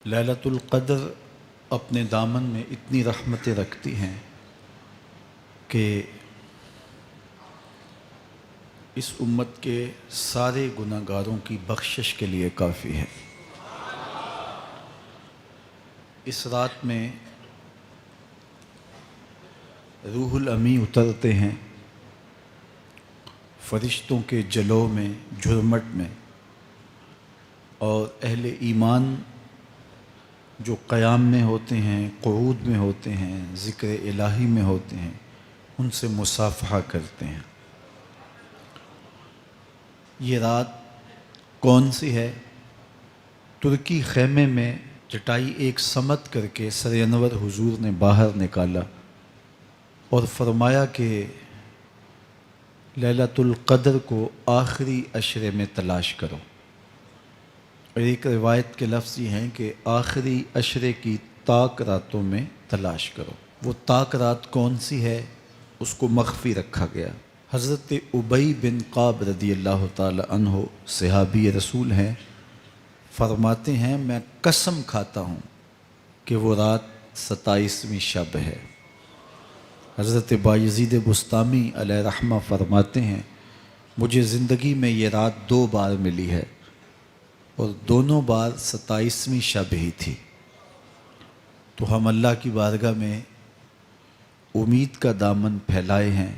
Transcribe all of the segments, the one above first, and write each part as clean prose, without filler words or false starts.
لیلۃ القدر اپنے دامن میں اتنی رحمتیں رکھتی ہیں کہ اس امت کے سارے گناہ گاروں کی بخشش کے لیے کافی ہے۔ اس رات میں روح الامی اترتے ہیں فرشتوں کے جلو میں، جھرمٹ میں، اور اہل ایمان جو قیام میں ہوتے ہیں، قعود میں ہوتے ہیں، ذکر الہی میں ہوتے ہیں، ان سے مصافحہ کرتے ہیں۔ یہ رات کون سی ہے؟ ترکی خیمے میں چٹائی ایک سمت کر کے سر انور حضور نے باہر نکالا اور فرمایا کہ لیلۃ القدر کو آخری عشرے میں تلاش کرو۔ اور ایک روایت کے لفظ یہ ہیں کہ آخری عشرے کی تاک راتوں میں تلاش کرو۔ وہ تاک رات کون سی ہے؟ اس کو مخفی رکھا گیا۔ حضرت ابی بن کعب رضی اللہ تعالی عنہ صحابی رسول ہیں، فرماتے ہیں میں قسم کھاتا ہوں کہ وہ رات 27ویں شب ہے۔ حضرت بایزید بسطامی علیہ رحمہ فرماتے ہیں مجھے زندگی میں یہ رات 2 بار ملی ہے اور دونوں بار 27ویں شب ہی تھی۔ تو ہم اللہ کی بارگاہ میں امید کا دامن پھیلائے ہیں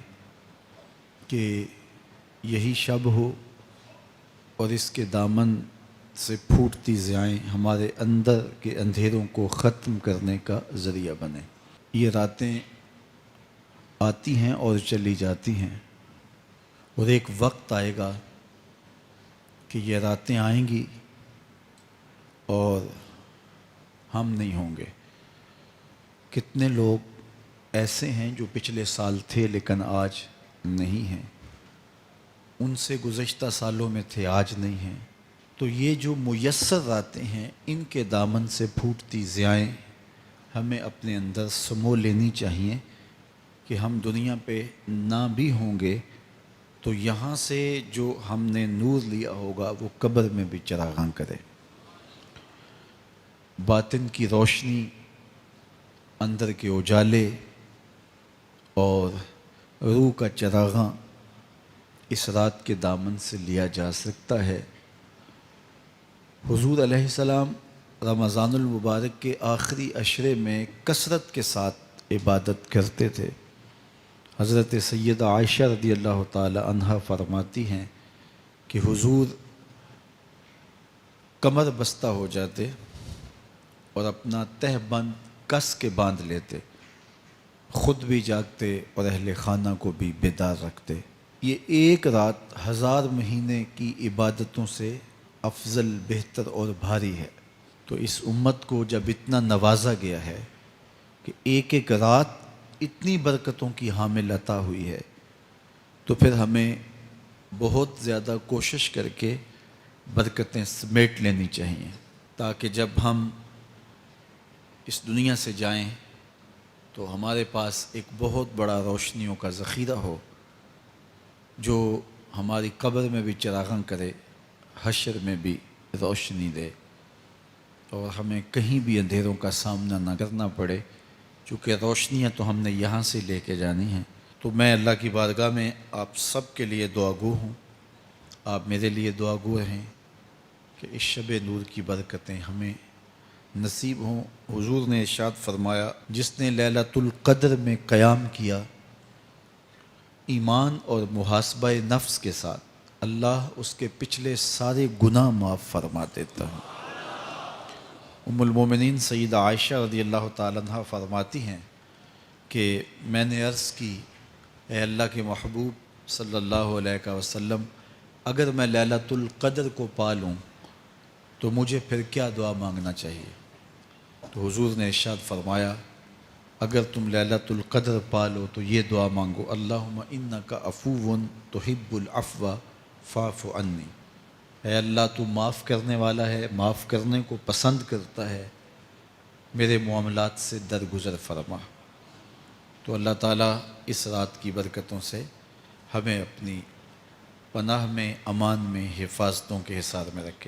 کہ یہی شب ہو اور اس کے دامن سے پھوٹتی ضیائیں ہمارے اندر کے اندھیروں کو ختم کرنے کا ذریعہ بنے۔ یہ راتیں آتی ہیں اور چلی جاتی ہیں، اور ایک وقت آئے گا کہ یہ راتیں آئیں گی اور ہم نہیں ہوں گے۔ کتنے لوگ ایسے ہیں جو پچھلے سال تھے لیکن آج نہیں ہیں، ان سے گزشتہ سالوں میں تھے آج نہیں ہیں۔ تو یہ جو میسر راتیں ہیں ان کے دامن سے پھوٹتی ضیائیں ہمیں اپنے اندر سمو لینی چاہیے کہ ہم دنیا پہ نہ بھی ہوں گے تو یہاں سے جو ہم نے نور لیا ہوگا وہ قبر میں بھی چراغاں کرے۔ باطن کی روشنی، اندر کے اجالے اور روح کا چراغاں اس رات کے دامن سے لیا جا سکتا ہے۔ حضور علیہ السلام رمضان المبارک کے آخری عشرے میں کثرت کے ساتھ عبادت کرتے تھے۔ حضرت سیدہ عائشہ رضی اللہ تعالی عنہا فرماتی ہیں کہ حضور کمر بستہ ہو جاتے اور اپنا تہ بند کس کے باندھ لیتے، خود بھی جاگتے اور اہل خانہ کو بھی بیدار رکھتے۔ یہ ایک رات 1000 مہینے کی عبادتوں سے افضل، بہتر اور بھاری ہے۔ تو اس امت کو جب اتنا نوازا گیا ہے کہ ایک ایک رات اتنی برکتوں کی حامل عطا ہوئی ہے، تو پھر ہمیں بہت زیادہ کوشش کر کے برکتیں سمیٹ لینی چاہیے تاکہ جب ہم اس دنیا سے جائیں تو ہمارے پاس ایک بہت بڑا روشنیوں کا ذخیرہ ہو جو ہماری قبر میں بھی چراغاں کرے، حشر میں بھی روشنی دے، اور ہمیں کہیں بھی اندھیروں کا سامنا نہ کرنا پڑے، چونکہ روشنیاں تو ہم نے یہاں سے لے کے جانی ہیں۔ تو میں اللہ کی بارگاہ میں آپ سب کے لیے دعا گو ہوں، آپ میرے لیے دعا گو رہیں کہ اس شب نور کی برکتیں ہمیں نصیب ہوں۔ حضور نے ارشاد فرمایا جس نے لیلۃ القدر میں قیام کیا ایمان اور محاسبہ نفس کے ساتھ، اللہ اس کے پچھلے سارے گناہ معاف فرما دیتا ہے۔ ام المومنین سیدہ عائشہ رضی اللہ تعالیٰ عنہ فرماتی ہیں کہ میں نے عرض کی اے اللہ کے محبوب صلی اللہ علیہ وسلم، اگر میں لیلۃ القدر کو پا لوں تو مجھے پھر کیا دعا مانگنا چاہیے؟ تو حضور نے ارشاد فرمایا اگر تم لیلۃ القدر پا لو تو یہ دعا مانگو، اللہم انک عفو تحب العفو فاعف عنی۔ اے اللہ تو معاف کرنے والا ہے، معاف کرنے کو پسند کرتا ہے، میرے معاملات سے درگزر فرما۔ تو اللہ تعالیٰ اس رات کی برکتوں سے ہمیں اپنی پناہ میں، امان میں، حفاظتوں کے حصار میں رکھے۔